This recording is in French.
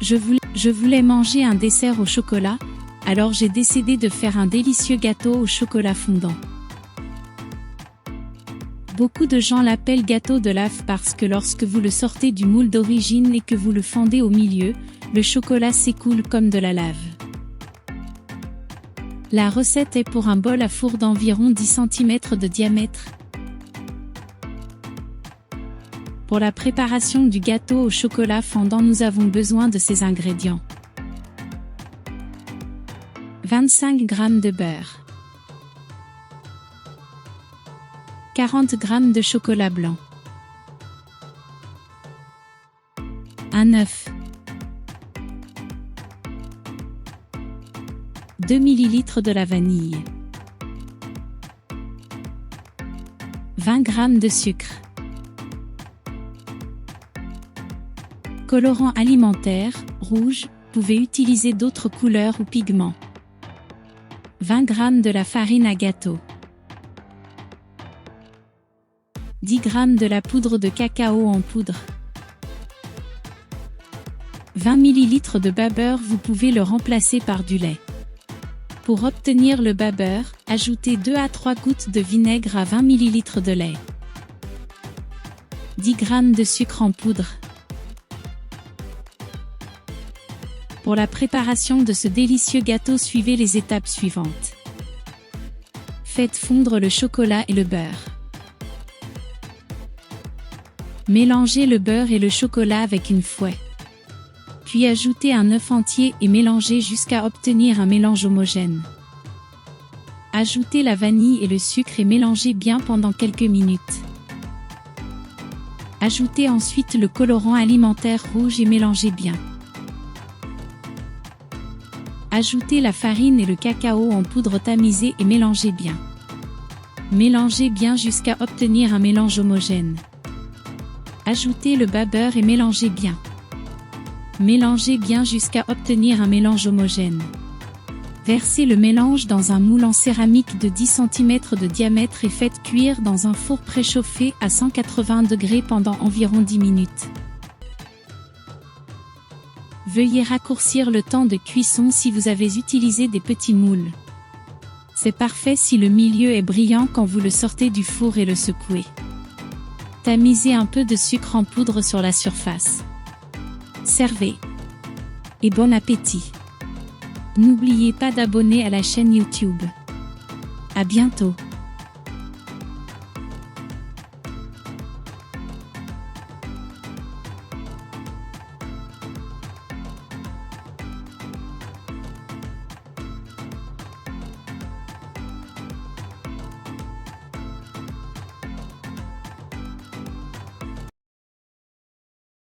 Je voulais manger un dessert au chocolat, alors j'ai décidé de faire un délicieux gâteau au chocolat fondant. Beaucoup de gens l'appellent gâteau de lave parce que lorsque vous le sortez du moule d'origine et que vous le fendez au milieu, le chocolat s'écoule comme de la lave. La recette est pour un bol à four d'environ 10 cm de diamètre. Pour la préparation du gâteau au chocolat fondant, nous avons besoin de ces ingrédients. 25 g de beurre, 40 g de chocolat blanc, un œuf, 2 ml de la vanille, 20 g de sucre, colorant alimentaire, rouge, vous pouvez utiliser d'autres couleurs ou pigments, 20 g de la farine à gâteau, 10 g de la poudre de cacao en poudre, 20 ml de beurre, vous pouvez le remplacer par du lait. Pour obtenir le beurre, ajoutez 2 à 3 gouttes de vinaigre à 20 ml de lait, 10 g de sucre en poudre. Pour la préparation de ce délicieux gâteau, suivez les étapes suivantes. Faites fondre le chocolat et le beurre. Mélangez le beurre et le chocolat avec une fouet. Puis ajoutez un œuf entier et mélangez jusqu'à obtenir un mélange homogène. Ajoutez la vanille et le sucre et mélangez bien pendant quelques minutes. Ajoutez ensuite le colorant alimentaire rouge et mélangez bien. Ajoutez la farine et le cacao en poudre tamisée et mélangez bien. Mélangez bien jusqu'à obtenir un mélange homogène. Ajoutez le beurre et mélangez bien. Mélangez bien jusqu'à obtenir un mélange homogène. Versez le mélange dans un moule en céramique de 10 cm de diamètre et faites cuire dans un four préchauffé à 180 degrés pendant environ 10 minutes. Veuillez raccourcir le temps de cuisson si vous avez utilisé des petits moules. C'est parfait si le milieu est brillant quand vous le sortez du four et le secouez. Tamisez un peu de sucre en poudre sur la surface. Servez. Et bon appétit. N'oubliez pas d'abonner à la chaîne YouTube. À bientôt.